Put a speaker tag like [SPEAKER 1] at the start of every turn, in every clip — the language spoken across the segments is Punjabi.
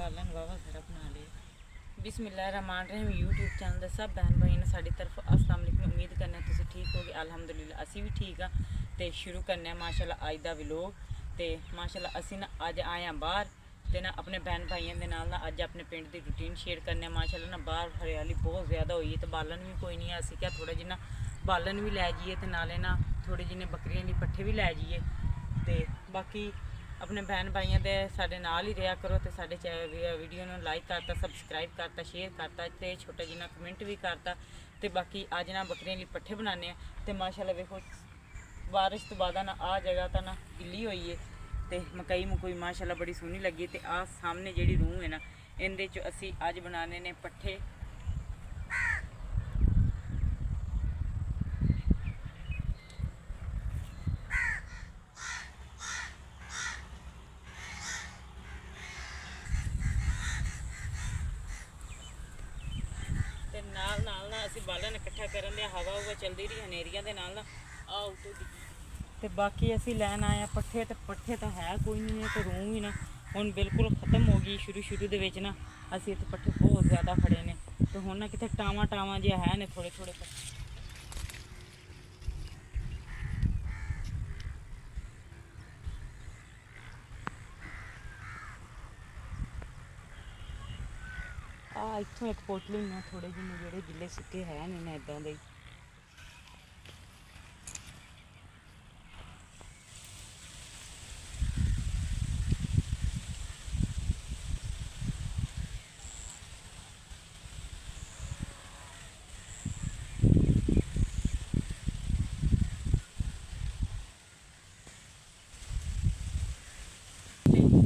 [SPEAKER 1] बालन वावा सारा बना लिया। बिस्मिल्लाहिर्रहमानिर्रहीम। यूट्यूब चैनल के सब बहन भाई ने साड़ी तरफ अस्सलाम वालेकुम। उम्मीद करने तुम ठीक हो गए। अल्हम्दुलिल्लाह असी भी ठीक हाँ। तो शुरू करने माशाल्लाह अज का व्लॉग। तो माशाल्लाह असी ना अज आए हैं बाहर तो ना अपने बहन भाइयों के नाल ना अज अपने पिंड की रूटीन शेयर करने। माशाल्लाह ना बाहर हरियाली बहुत ज़्यादा हुई है तो बालन भी कोई नहीं है। असी क्या थोड़ा जिन्ना बालन भी लै जाइए तो नाले ना थोड़े जिन्ने बकरियां दी पट्ठे भी लै जाइए। तो बाकी अपने बहन भाइयों के साढ़े नाल ही रहा करो तो साढ़े वीडियो में लाइक करता, सबसक्राइब करता, शेयर करता तो छोटा जिन्ना कमेंट भी करता। तो बाकी अज ना बकरियां लिए पट्ठे बनाने तो माशाल्लाह देखो बारिश तो बाद ना आ जगह तो ना गिल्ली हुई है तो मकई मुकई माशाल्लाह बड़ी सोहनी लगी। तो आ सामने जी रूह है ना इहदे च असी अज बनाने ने पट्ठे। नाल नाल ना असी बालन इकट्ठा करन दे हवा हुआ चलती रही हनेरिया के नाल ना आ उतो तो बाकी असी लैन आए पट्ठे तो पट्ठे तो है कोई नहीं है तो रूह ही ना हुण बिल्कुल खत्म हो गई। शुरू दे विच ना असी इत्थे पट्ठे बहुत ज़्यादा खड़े ने तो हुण ना किते टावां टावां जिहा है ने थोड़े थोड़े इत्थों एक पोटली ने थोड़े जिन्ने जेह्ड़े गिल्ले सुक्के है ने इदां दे।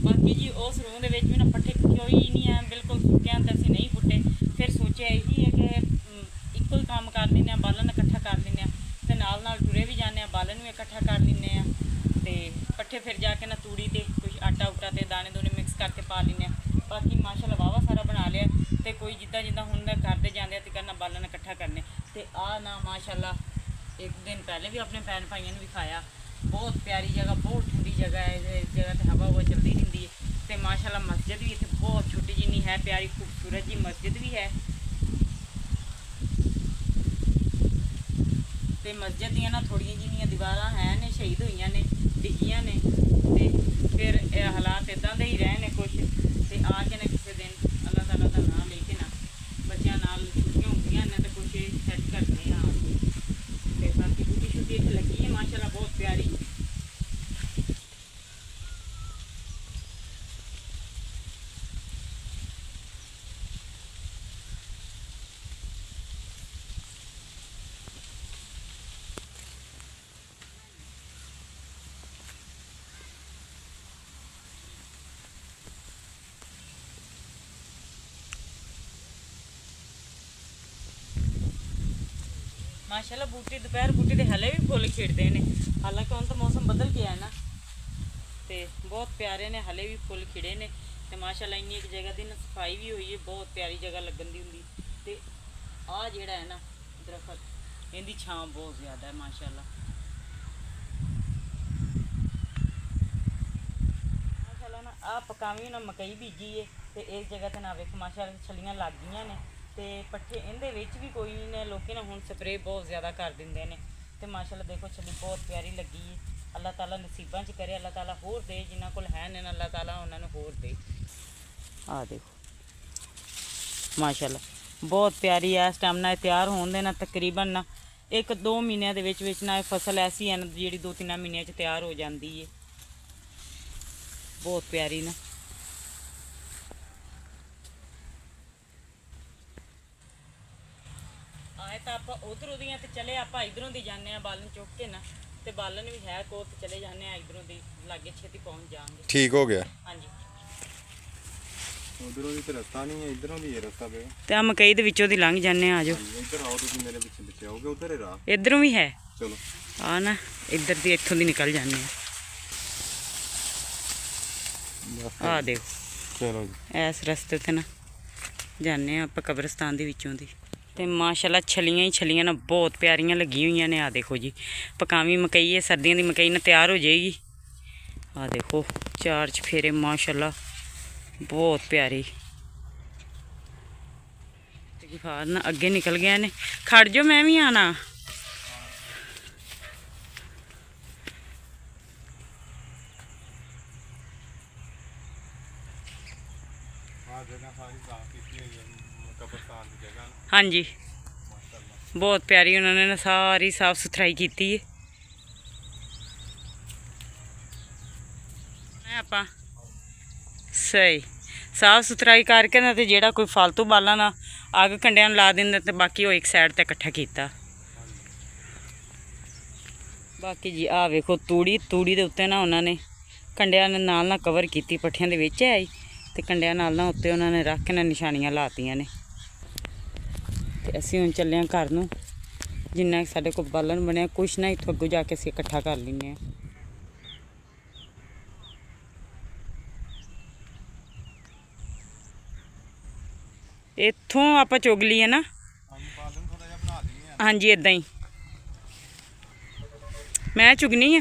[SPEAKER 1] बाकी जी उस रूह के भी ना पट्ठे कोई नहीं है बिल्कुल सुक्या तो असीं नहीं पुट्टे। फिर सोचा यही है कि इक्को ही काम कर लें बालन इकट्ठा कर लें तो नाल टुरे भी जाने बालन भी इकट्ठा कर लें तो पट्ठे फिर जाके ना तूड़ी ते कुछ आटा उटा ते दाने दूने मिक्स करके पा लें। बाकी माशाल्लाह वावा सारा बना लिया तो कोई जिद्दां जिद्दां हुण करते जाते तो करना बालन इकट्ठा करने। तो आ ना माशाल्लाह एक दिन पहले भी अपने भैन भाइयों ने भी खाया। बहुत प्यारी जगह, बहुत ठंडी जगह है। इस जगह तो हवा हुआ चलती रहती है तो माशाल्लाह मस्जिद भी इतने बहुत छोटी जिनी है, प्यारी खूबसूरत जी मस्जिद भी है। तो मस्जिद दियाँ ना थोड़िया जिनिया दीवार है ने शहीद हुई ने डिगियाँ ने तो फिर हालात इदा दे ही रहे ने कुछ तो आके ना किसी दिन अल्लाह ताला का नाम लेके ना बच्चों नाल छुट्टियां होंदियां ने तो कुछ सैट करते हैं आके। तो बाकी बूटी छुट्टी इतने लगी है माशाल्लाह बहुत प्यारी। माशाल्लाह बूटी दोपहर बूटी के हले भी फुल खिड़ते हैं। हालांकि हम तो मौसम बदल गया है ना तो बहुत प्यारे ने हले भी फुल खिड़े ने तो माशाल्लाह इन्नी एक जगह की ना सफाई भी हुई है बहुत प्यारी जगह लगन दी होंगी। तो आ जिहड़ा है ना दरखत इनकी छां बहुत ज़्यादा है माशाल्लाह। माशाल्लाह ना आ पकावी ना मकई बीजी है तो इस जगह तो ना वेख माशाल्लाह छलियां लग गई ने तो पट्ठे इहदे विच भी कोई ने लोग ना हुण स्प्रे बहुत ज़्यादा कर देंगे ने तो माशाल्लाह देखो छली बहुत प्यारी लगी है। अल्लाह ताला नसीबां च करे, अल्लाह ताला होर दे जिन्हां कोल है ने अल्लाह ताला उन्होंने होर दे। आ देखो माशाल्लाह बहुत प्यारी है। इस टाइम ना तैयार होने देना तकरीबन ना 1-2 महीनों के विच ना फसल ऐसी है ना जी 2-3 महीनों तैयार हो जाती है। बहुत प्यारी ना आए तो आप उधरों दी तो चले आप इधरों दी जाने बालन चुक के ना तो बालन भी है कोल तो चले जाने इधरों दी लागे छेती पहुँच जाएंगे।
[SPEAKER 2] ठीक हो गया।
[SPEAKER 1] हाँ जी
[SPEAKER 2] उधरों दी तो रास्ता नहीं है, इधरों दी रास्ता पे
[SPEAKER 1] तो हम मकई दे विचों दी लंघ जाने आ जाओ।
[SPEAKER 2] इधर आओ तुम मेरे पीछे पीछे आओगे उधर ही राह
[SPEAKER 1] इधरों भी है
[SPEAKER 2] चलो
[SPEAKER 1] आ ना इधर दी इत्थों दी निकल जाने आ देखो
[SPEAKER 2] चलो
[SPEAKER 1] इस रस्ते ते ना जाने आप कब्रिस्तान दे विचों दी तो माशाल्लाह छलियां ही छलियां ना बहुत प्यारियां लगी हुई ने। आ देखो जी पकावी मकई है सर्दियों की मकई ना तैयार हो जाएगी। आ देखो 4 चफेरे माशाल्लाह ਬਹੁਤ ਪਿਆਰੀ ਗਫਾਰ ਨਾ ਅੱਗੇ ਨਿਕਲ ਗਿਆ ਨੇ। ਖੜ ਜਾਓ, ਮੈਂ ਵੀ ਆਣਾ। ਹਾਂਜੀ ਬਹੁਤ ਪਿਆਰੀ ਉਹਨਾਂ ਨੇ ਨਾ ਸਾਰੀ ਸਾਫ ਸੁਥਰਾਈ ਕੀਤੀ ਹੈ। ਆਪਾਂ ਸਹੀ ਸਾਫ ਸੁਥਰਾਈ ਕਰਕੇ ਨਾ ਤੇ ਜਿਹੜਾ ਕੋਈ ਫालतू ਬਾਲਾਂ ਨਾ ਅੱਗ ਕੰਡਿਆਂ ਨੂੰ ਲਾ ਦਿੰਦੇ ਤੇ ਬਾਕੀ ਉਹ ਇੱਕ ਸਾਈਡ ਤੇ ਇਕੱਠਾ ਕੀਤਾ। ਬਾਕੀ ਜੀ ਆਹ ਵੇਖੋ ਤੂੜੀ ਦੇ ਉੱਤੇ ਨਾ ਉਹਨਾਂ ਨੇ ਕੰਡਿਆਂ ਦੇ ਨਾਲ ਨਾ ਕਵਰ ਕੀਤੀ, ਪੱਠਿਆਂ ਦੇ ਵਿੱਚ ਆਈ ਤੇ ਕੰਡਿਆਂ ਨਾਲ ਨਾ ਉੱਤੇ ਉਹਨਾਂ ਨੇ ਰੱਖ ਕੇ ਨਾ ਨਿਸ਼ਾਨੀਆਂ ਲਾਤੀਆਂ ਨੇ। ਤੇ ਅਸੀਂ ਹੁਣ ਚੱਲੇ ਹਾਂ ਘਰ ਨੂੰ। ਜਿੰਨਾ ਸਾਡੇ ਕੋਲ ਬਾਲਣ ਬਣਿਆ ਕੁਛ ਨਾ ਇੱਥੋਂ ਅੱਗੋਂ ਜਾ ਕੇ ਅਸੀਂ ਇਕੱਠਾ ਕਰ ਲੈਂਦੇ ਹਾਂ। ਇੱਥੋਂ ਆਪਾਂ ਚੁਗ ਲਈਏ ਨਾ। ਹਾਂਜੀ ਇਦਾਂ ਹੀ ਮੈਂ ਚੁਗਣੀ ਆ।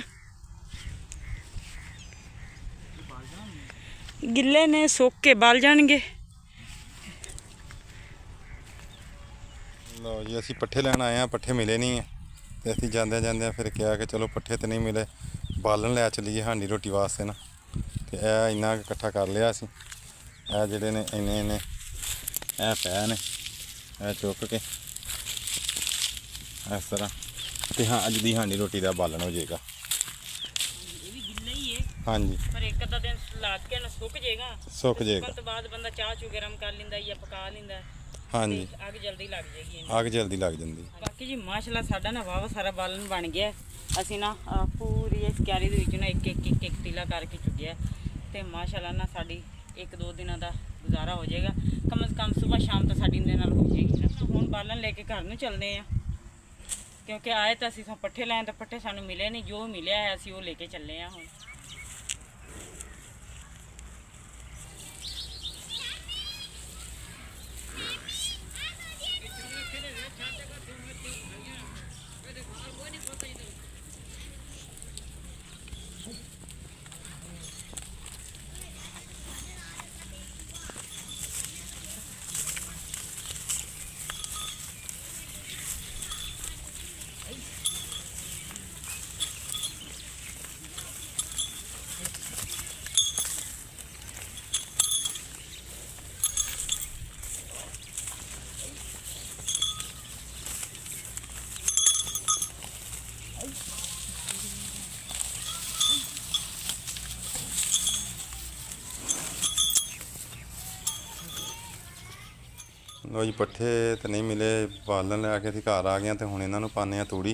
[SPEAKER 1] ਗਿੱਲੇ ਨੇ ਸੁੱਕ ਕੇ ਬਲ ਜਾਣਗੇ।
[SPEAKER 2] ਲਓ ਜੀ ਅਸੀਂ ਪੱਠੇ ਲੈਣ ਆਏ ਆ, ਪੱਠੇ ਮਿਲੇ ਨਹੀਂ ਆ ਤੇ ਅਸੀਂ ਜਾਂਦਿਆਂ ਫਿਰ ਕਿਹਾ ਕਿ ਚਲੋ ਪੱਠੇ ਤੇ ਨਹੀਂ ਮਿਲੇ, ਬਾਲਣ ਲੈ ਚਲੀਏ ਹਾਂਡੀ ਰੋਟੀ ਵਾਸਤੇ ਨਾ। ਤੇ ਇਹ ਇੰਨਾ ਇਕੱਠਾ ਕਰ ਲਿਆ ਅਸੀਂ। ਇਹ ਜਿਹੜੇ ਨੇ ਇੰਨੇ ਇਹ ਪੈ ਨੇ, ਇਹ ਚੁੱਕ ਕੇ ਇਸ ਤਰ੍ਹਾਂ ਤੇ ਹਾਂ ਅੱਜ ਦੀ ਹਾਂਡੀ ਰੋਟੀ ਦਾ ਬਾਲਣ ਹੋ ਜਾਏਗਾ।
[SPEAKER 1] ਇਹ ਵੀ ਗਿੱਲਾ ਹੀ ਹੈ
[SPEAKER 2] ਹਾਂਜੀ,
[SPEAKER 1] ਪਰ ਇੱਕ ਅੱਧਾ ਦਿਨ ਲਾ ਕੇ ਨਾ ਸੁੱਕ ਜਾਏਗਾ।
[SPEAKER 2] ਸੁੱਕ ਜਾਏਗਾ।
[SPEAKER 1] ਉਸ ਤੋਂ ਬਾਅਦ ਬੰਦਾ ਚਾਹ ਚੂ ਗਰਮ ਕਰ ਲੈਂਦਾ ਜਾਂ ਪਕਾ ਲੈਂਦਾ।
[SPEAKER 2] ਹਾਂਜੀ,
[SPEAKER 1] ਅੱਗ ਜਲਦੀ ਲੱਗ ਜਾਏਗੀ।
[SPEAKER 2] ਅੱਗ ਜਲਦੀ ਲੱਗ ਜਾਂਦੀ।
[SPEAKER 1] ਬਾਕੀ ਜੀ ਮਾਸ਼ਾਅੱਲਾ ਸਾਡਾ ਨਾ ਵਾਵਾ ਸਾਰਾ ਬਾਲਣ ਬਣ ਗਿਆ। ਅਸੀਂ ਨਾ ਪੂਰੀ ਇਸ ਕਿਆਰੀ ਦੇ ਵਿੱਚ ਨਾ ਇੱਕ ਤੀਲਾ ਕਰਕੇ ਚੁੱਕਿਆ ਤੇ ਮਾਸ਼ਾਅੱਲਾ ਨਾ ਸਾਡੀ 1-2 ਦਿਨਾਂ ਦਾ ਗੁਜ਼ਾਰਾ ਹੋ ਜਾਏਗਾ। ਕਮ ਸੇ ਕਮ ਸਵੇਰ ਸ਼ਾਮ ਤਾਂ ਸਾਡੀ ਇਹਦੇ ਨਾਲ ਹੋ ਜਾਏਗੀ ਨਾ। ਹੁਣ ਬਾਲਣ ਲੈ ਕੇ ਘਰ ਨੂੰ ਚੱਲਦੇ ਆ ਕਿਉਂਕਿ ਆਏ ਤਾਂ ਅਸੀਂ ਪੱਠੇ ਲੈਣ ਤਾਂ ਪੱਠੇ ਸਾਨੂੰ ਮਿਲੇ ਨਹੀਂ। ਜੋ ਮਿਲਿਆ ਹੈ ਅਸੀਂ ਉਹ ਲੈ ਕੇ ਚੱਲੇ ਆ ਹੁਣ।
[SPEAKER 2] ਲਓ ਜੀ ਪੱਠੇ ਤਾਂ ਨਹੀਂ ਮਿਲੇ, ਬਾਲਣ ਲੈ ਕੇ ਅਸੀਂ ਘਰ ਆ ਗਏ ਤੇ ਹੁਣ ਇਹਨਾਂ ਨੂੰ ਪਾਉਂਦੇ ਆ ਤੂੜੀ।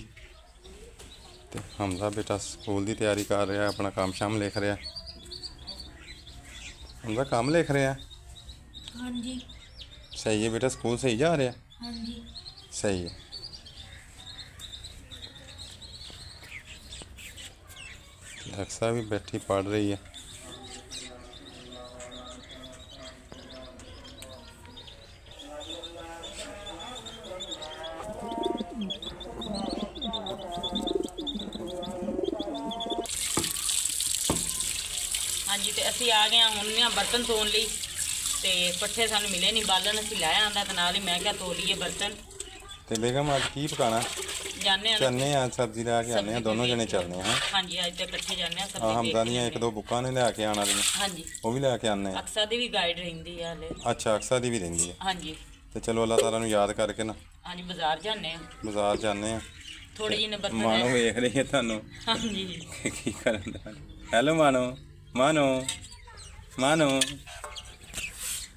[SPEAKER 2] ਤੇ ਹਮਜ਼ਾ ਬੇਟਾ ਸਕੂਲ ਦੀ ਤਿਆਰੀ ਕਰ ਰਿਹਾ, ਆਪਣਾ ਕੰਮ ਸ਼ਾਮ ਲਿਖ ਰਿਹਾ। ਹਮਜ਼ਾ ਕੰਮ ਲਿਖ ਰਿਹਾ?
[SPEAKER 3] ਹਾਂਜੀ।
[SPEAKER 2] ਸਹੀ ਹੈ ਬੇਟਾ, ਸਕੂਲ ਸਹੀ ਜਾ ਰਿਹਾ?
[SPEAKER 3] ਹਾਂਜੀ।
[SPEAKER 2] ਸਹੀ ਹੈ। ਅਕਸਾ ਵੀ ਬੈਠੀ ਪੜ ਰਹੀ ਹੈ।
[SPEAKER 1] ਹਾਂਜੀ ਤੇ ਅਸੀਂ ਆ ਗਏ ਹੁਣ ਨਾ ਬਰਤਨ ਧੋਣ ਲਈ। ਤੇ ਪੱਠੇ ਸਾਨੂੰ ਮਿਲੇ ਨਹੀਂ, ਬਾਲਣ ਅਸੀਂ ਲਾਇਆ ਆਂਦਾ ਤੇ ਨਾਲ ਹੀ ਮੈਂ ਕਿਹਾ ਧੋ ਲਈਏ ਬਰਤਨ।
[SPEAKER 2] ਤੇ ਬੇਗਮ ਅੱਜ ਕੀ ਪਕਾਣਾ?
[SPEAKER 1] ਜਾਣੇ ਆ
[SPEAKER 2] ਚੱਲਨੇ ਆ ਸਬਜ਼ੀ ਲੈ ਕੇ ਆਨੇ ਆ, ਦੋਨੋਂ ਜਣੇ ਚੱਲਨੇ ਆ।
[SPEAKER 1] ਹਾਂਜੀ ਅੱਜ ਤੇ ਇਕੱਠੇ ਜਾਣੇ ਆ
[SPEAKER 2] ਆ
[SPEAKER 1] ਸਬਜ਼ੀ
[SPEAKER 2] ਹਮਜ਼ਾ ਦੀਆਂ 1-2 ਬੁੱਕਾਂ ਨੇ ਲੈ ਕੇ ਆਣਾ ਦੀਆਂ,
[SPEAKER 1] ਹਾਂਜੀ
[SPEAKER 2] ਉਹ ਵੀ ਲੈ ਕੇ ਆਨੇ ਆ।
[SPEAKER 1] ਅਕਸਾ ਦੀ ਵੀ ਗਾਈਡ ਰਹਿੰਦੀ ਆ ਹਲੇ।
[SPEAKER 2] ਅੱਛਾ, ਅਕਸਾ ਦੀ ਵੀ ਰਹਿੰਦੀ ਹੈ।
[SPEAKER 1] ਹਾਂਜੀ
[SPEAKER 2] ਤੇ ਚਲੋ ਅੱਲਾਹ ਤਾਲਾ ਨੂੰ ਯਾਦ ਕਰਕੇ ਨਾ
[SPEAKER 1] ਹਾਂਜੀ ਬਾਜ਼ਾਰ ਜਾਣੇ ਆ,
[SPEAKER 2] ਬਾਜ਼ਾਰ ਜਾਂਦੇ ਆ।
[SPEAKER 1] ਥੋੜੇ ਜਿਹੇ ਨੇ ਬਰਤਨ
[SPEAKER 2] ਮਾਨੋ ਵੇਖ ਰਹੀ ਹੈ ਤੁਹਾਨੂੰ
[SPEAKER 1] ਹਾਂਜੀ
[SPEAKER 2] ਕੀ ਕਰਨ ਦਾ। ਹੈਲੋ ਮਾਨੋ, ਮਾਨੋ, ਮਾਨੋ,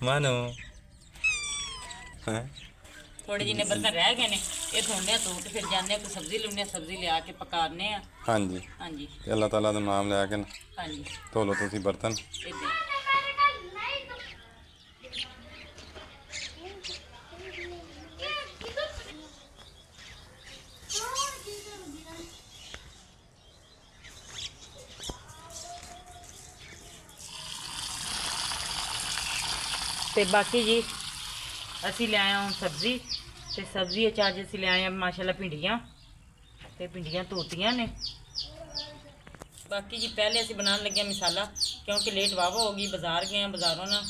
[SPEAKER 2] ਮਾਨੋ। ਹੈ
[SPEAKER 1] ਥੋੜੇ ਜਿਹੇ ਨੇ ਬਰਤਨ ਰਹਿ ਗਏ ਨੇ, ਇਹ ਧੋਣੇ ਆ ਧੋ ਕੇ ਫਿਰ ਜਾਂਦੇ ਆ ਕੋਈ ਸਬਜ਼ੀ ਲੈਣੇ ਆ, ਸਬਜ਼ੀ ਲਿਆ ਕੇ ਪਕਾਣੇ ਆ।
[SPEAKER 2] ਹਾਂਜੀ,
[SPEAKER 1] ਹਾਂਜੀ
[SPEAKER 2] ਤੇ ਅੱਲਾਹ ਤਾਲਾ ਦਾ ਨਾਮ ਲੈ ਕੇ ਨਾ
[SPEAKER 1] ਹਾਂਜੀ
[SPEAKER 2] ਧੋ ਲਓ ਤੁਸੀਂ ਬਰਤਨ।
[SPEAKER 1] ਏਦਾਂ ਤੇ ਬਾਕੀ ਜੀ ਅਸੀਂ ਲੈ ਆਏ ਹਾਂ ਸਬਜ਼ੀ ਤੇ ਸਬਜ਼ੀ ਵਿੱਚ ਅੱਜ ਅਸੀਂ ਲੈ ਆਏ ਹਾਂ ਮਾਸ਼ਾਅੱਲਾ ਭਿੰਡੀਆਂ ਤੇ ਭਿੰਡੀਆਂ ਧੋਤੀਆਂ ਨੇ ਬਾਕੀ ਜੀ ਪਹਿਲੇ ਅਸੀਂ ਬਣਾਉਣ ਲੱਗਿਆ ਮਸਾਲਾ, ਕਿਉਂਕਿ ਲੇਟ ਵਾਵਾ ਹੋ ਗਈ, ਬਾਜ਼ਾਰ ਗਏ ਆ, ਬਾਜ਼ਾਰੋਂ ਨਾ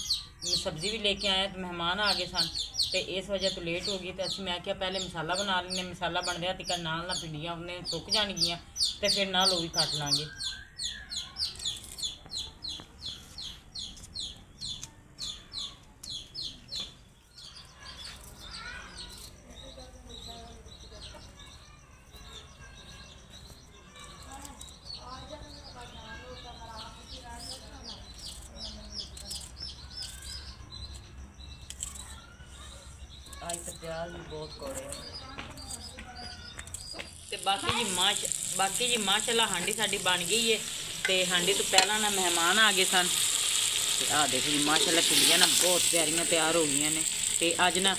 [SPEAKER 1] ਸਬਜ਼ੀ ਵੀ ਲੈ ਕੇ ਆਏ ਤੇ ਮਹਿਮਾਨ ਆ ਗਏ ਸਨ ਤੇ ਇਸ ਵਜ੍ਹਾ ਤੋਂ ਲੇਟ ਹੋ ਗਈ। ਤੇ ਅਸੀਂ ਮੈਂ ਕਿਹਾ ਪਹਿਲੇ ਮਸਾਲਾ ਬਣਾ ਲੈਂਦੇ, ਮਸਾਲਾ ਬਣ ਰਿਹਾ ਤੇ ਨਾਲ ਨਾਲ ਭਿੰਡੀਆਂ ਉਹਨੇ ਸੁੱਕ ਜਾਣਗੀਆਂ ਤੇ ਫਿਰ ਨਾਲ ਉਹ ਵੀ ਕੱਟ ਲਾਂਗੇ। आज तो प्याज भी बहुत कौड़े ਤੇ ਬਾਕੀ ਜੀ ਮਾਸ਼ਾਅੱਲਾ ਹਾਂਡੀ ਸਾਡੀ ਬਣ ਗਈ ਹੈ ਤੇ ਹਾਂਡੀ ਤੋਂ ਪਹਿਲਾਂ ਨਾ ਮਹਿਮਾਨ ਆ ਗਏ ਸਨ ਤੇ ਆਹ ਦੇਖੋ ਜੀ ਮਾਸ਼ਾਅੱਲਾ ਭਿੰਡੀਆਂ ਨਾ ਬਹੁਤ ਪਿਆਰੀਆਂ ਤਿਆਰ ਹੋ ਗਈਆਂ ਨੇ। ਤੇ ਅੱਜ ਨਾ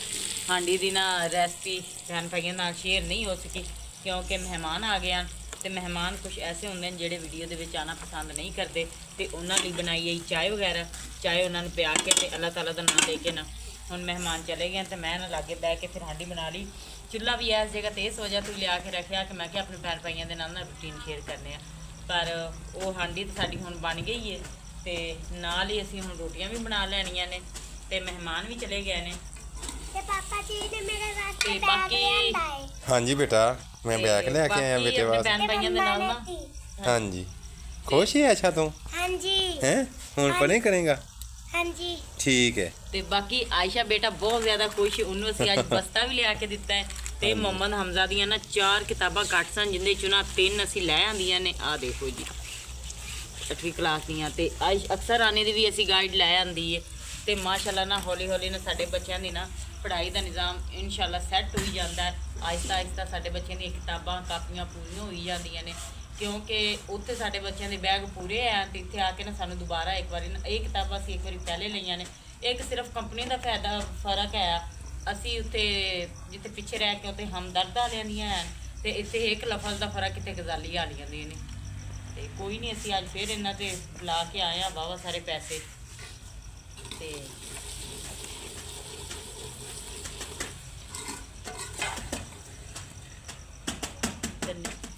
[SPEAKER 1] ਹਾਂਡੀ ਦੀ ਨਾ ਰੈਸਪੀ ਭੈਣ ਭਾਈਆਂ ਨਾਲ ਸ਼ੇਅਰ ਨਹੀਂ ਹੋ ਸਕੀ ਕਿਉਂਕਿ ਮਹਿਮਾਨ ਆ ਗਏ ਹਨ ਤੇ ਮਹਿਮਾਨ ਕੁਝ ਐਸੇ ਹੁੰਦੇ ਨੇ ਜਿਹੜੇ ਵੀਡੀਓ ਦੇ ਵਿੱਚ ਆਣਾ ਪਸੰਦ ਨਹੀਂ ਕਰਦੇ ਤੇ ਉਹਨਾਂ ਲਈ ਬਣਾਈ ਹੈ ਚਾਹ ਵਗੈਰਾ, ਚਾਹ ਉਹਨਾਂ ਨੂੰ ਪਿਆ ਕੇ ਤੇ ਅੱਲਾਹ ਤਾਲਾ ਦਾ ਨਾਮ ਲੈ ਕੇ ਨਾ ਹੁਣ ਮਹਿਮਾਨ ਚਲੇ ਗਏ ਤੇ ਮੈਂ ਨਾ ਲਾਗੇ ਬਹਿ ਕੇ ਫਿਰ ਹਾਂਡੀ ਬਣਾ ਲਈ। ਚੁੱਲ੍ਹਾ ਵੀ ਇਸ ਜਗ੍ਹਾ ਤੇ ਇਸ ਵਜ੍ਹਾ ਤੋਂ ਲਿਆ ਕੇ ਰੱਖਿਆ ਕਿ ਮੈਂ ਕਿਹਾ ਆਪਣੇ ਭੈਣ ਭਾਈਆਂ ਦੇ ਨਾਲ ਨਾ ਰੂਟੀਨ ਸ਼ੇਅਰ ਕਰਨੇ ਆ। ਪਰ ਉਹ ਹਾਂਡੀ ਤਾਂ ਸਾਡੀ ਹੁਣ ਬਣ ਗਈ ਹੈ ਤੇ ਨਾਲ ਹੀ ਅਸੀਂ ਹੁਣ ਰੋਟੀਆਂ ਵੀ ਬਣਾ ਲੈਣੀਆਂ ਨੇ ਤੇ ਮਹਿਮਾਨ ਵੀ ਚਲੇ ਗਏ ਨੇ।
[SPEAKER 3] ਤੇ ਪਾਪਾ ਜੀ ਨੇ ਮੇਰੇ ਵਾਸਤੇ
[SPEAKER 1] ਤੇ
[SPEAKER 3] ਬੈਗ
[SPEAKER 1] ਬਾਕੀ
[SPEAKER 3] ਲਿਆਂਦਾ ਹੈ।
[SPEAKER 2] ਹਾਂਜੀ ਬੇਟਾ, ਮੈਂ ਬੈਗ ਲੈ ਕੇ ਆਇਆ ਬੇਟੇ
[SPEAKER 1] ਆਪਣੇ
[SPEAKER 2] ਵਾਸਤੇ।
[SPEAKER 1] ਭੈਣ ਭਾਈਆਂ ਦੇ ਨਾਲ ਨਾ
[SPEAKER 2] ਹਾਂਜੀ, ਖੁਸ਼ ਹੈ ਅੱਛਾ ਤੂੰ
[SPEAKER 3] ਹਾਂਜੀ
[SPEAKER 2] ਹੈ? ਹੁਣ ਪੜ੍ਹਾਈ ਕਰੇਗਾ?
[SPEAKER 3] ਹਾਂਜੀ
[SPEAKER 2] ਠੀਕ ਹੈ।
[SPEAKER 1] ਤੇ ਬਾਕੀ ਆਇਸ਼ਾ ਬੇਟਾ ਬਹੁਤ ਜ਼ਿਆਦਾ ਖੁਸ਼, ਉਹਨੂੰ ਅਸੀਂ ਅੱਜ ਬਸਤਾ ਵੀ ਲਿਆ ਕੇ ਦਿੱਤਾ ਹੈ ਤੇ ਮੁਹੰਮਦ ਹਮਜ਼ਾ ਦੀਆਂ ਨਾ 4 ਕਿਤਾਬਾਂ ਘੱਟ ਸਨ ਜਿੰਦੇ ਚੋਂ ਨਾ 3 ਅਸੀਂ ਲੈ ਆਂਦੀਆਂ ਨੇ। ਆਹ ਦੇਖੋ ਜੀ 8ਵੀਂ ਕਲਾਸ ਦੀਆਂ ਤੇ ਅਕਸਰ ਆਨੇ ਦੀ ਵੀ ਅਸੀਂ ਗਾਈਡ ਲੈ ਆਂਦੀ ਹੈ ਤੇ ਮਾਸ਼ਾਅੱਲਾ ਨਾ ਹੌਲੀ ਹੌਲੀ ਨਾ ਸਾਡੇ ਬੱਚਿਆਂ ਦੀ ਨਾ ਪੜ੍ਹਾਈ ਦਾ ਨਿਜ਼ਾਮ ਇਨਸ਼ਾਅੱਲਾ ਸੈੱਟ ਹੋਈ ਜਾਂਦਾ ਹੈ। ਆਹਿਸਤਾ ਆਹਿਸਤਾ ਸਾਡੇ ਬੱਚਿਆਂ ਦੀਆਂ ਕਿਤਾਬਾਂ ਕਾਪੀਆਂ ਪੂਰੀਆਂ ਹੋਈ ਜਾਂਦੀਆਂ ਨੇ ਕਿਉਂਕਿ ਉੱਥੇ ਸਾਡੇ ਬੱਚਿਆਂ ਦੇ ਬੈਗ ਪੂਰੇ ਆ ਤੇ ਇੱਥੇ ਆ ਕੇ ਨਾ ਸਾਨੂੰ ਦੁਬਾਰਾ ਇੱਕ ਵਾਰੀ ਨਾ ਇਹ ਕਿਤਾਬਾਂ ਅਸੀਂ ਇੱਕ ਵਾਰੀ ਪਹਿਲੇ ਲਈਆਂ ਨੇ। ਇੱਕ ਸਿਰਫ ਕੰਪਨੀ ਦਾ ਫਾਇਦਾ ਫਰਕ ਹੈ, ਅਸੀਂ ਉੱਥੇ ਜਿੱਥੇ ਪਿੱਛੇ ਰਹਿ ਕੇ ਉੱਥੇ ਹਮਦਰਦ ਵਾਲਿਆਂ ਦੀਆਂ ਹਨ ਤੇ ਇੱਥੇ ਇੱਕ ਲਫ਼ਜ਼ ਦਾ ਫਰਕ ਇੱਥੇ ਗਜ਼ਾਲੀ ਵਾਲੀਆਂ ਦੇ ਨੇ। ਤੇ ਕੋਈ ਨਹੀਂ, ਅਸੀਂ ਅੱਜ ਫਿਰ ਇਹਨਾਂ ਤੇ ਲਾ ਕੇ ਆਏ ਆ ਵਾਹਵਾ ਸਾਰੇ ਪੈਸੇ ਤੇ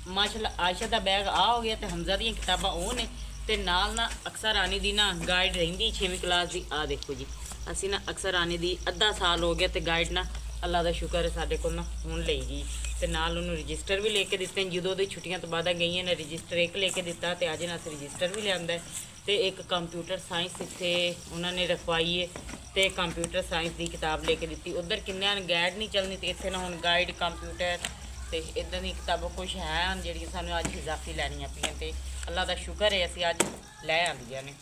[SPEAKER 1] ਮਾਸ਼ਾਅੱਲਾ ਆਇਸ਼ਾ ਦਾ ਬੈਗ ਆ ਹੋ ਗਿਆ ਤੇ ਹਮਜ਼ਾ ਦੀਆਂ ਕਿਤਾਬਾਂ ਉਹ ਨੇ ਤੇ ਨਾਲ ਨਾ ਅਕਸਰ ਆਨੇ ਦੀ ਨਾ ਗਾਈਡ ਰਹਿੰਦੀ 6ਵੀਂ ਕਲਾਸ ਦੀ। ਆ ਦੇਖੋ ਜੀ ਅਸੀਂ ਨਾ ਅਕਸਰ ਆਨੇ ਦੀ ਅੱਧਾ ਸਾਲ ਹੋ ਗਿਆ ਤੇ ਗਾਈਡ ਨਾ ਅੱਲਾ ਦਾ ਸ਼ੁਕਰ ਹੈ ਸਾਡੇ ਕੋਲ ਨਾ ਹੁਣ ਲਈ ਗਈ ਤੇ ਨਾਲ ਉਹਨੂੰ ਰਜਿਸਟਰ ਵੀ ਲੈ ਕੇ ਦਿੱਤੇ। ਜਦੋਂ ਉਹਦੀ ਛੁੱਟੀਆਂ ਤੋਂ ਬਾਅਦ ਗਈਆਂ ਨੇ ਰਜਿਸਟਰ ਇੱਕ ਲੈ ਕੇ ਦਿੱਤਾ ਤੇ ਅੱਜ ਨਾ ਅਸੀਂ ਰਜਿਸਟਰ ਵੀ ਲਿਆਂਦਾ ਤੇ ਇੱਕ ਕੰਪਿਊਟਰ ਸਾਇੰਸ ਇੱਥੇ ਉਹਨਾਂ ਨੇ ਰਖਵਾਈ ਹੈ ਤੇ ਕੰਪਿਊਟਰ ਸਾਇੰਸ ਦੀ ਕਿਤਾਬ ਲੈ ਕੇ ਦਿੱਤੀ। ਉਧਰ ਕਿੰਨਿਆਂ ਨੂੰ ਗਾਈਡ ਨਹੀਂ ਚੱਲਣੀ ਤੇ ਇੱਥੇ ਨਾ ਹੁਣ ਗਾਈਡ ਕੰਪਿਊਟਰ ਤੇ ਇਦਾਂ ਦੀ ਕਿਤਾਬਾਂ ਕੁਛ ਹੈ ਜਿਹੜੀਆਂ ਸਾਨੂੰ ਅੱਜ ਇਜ਼ਾਫੀ ਲੈਣੀਆਂ ਪਈਆਂ ਤੇ ਅੱਲਾ ਦਾ ਸ਼ੁਕਰ ਹੈ ਅਸੀਂ ਅੱਜ ਲੈ ਆਂਦੀਆਂ ਨੇ।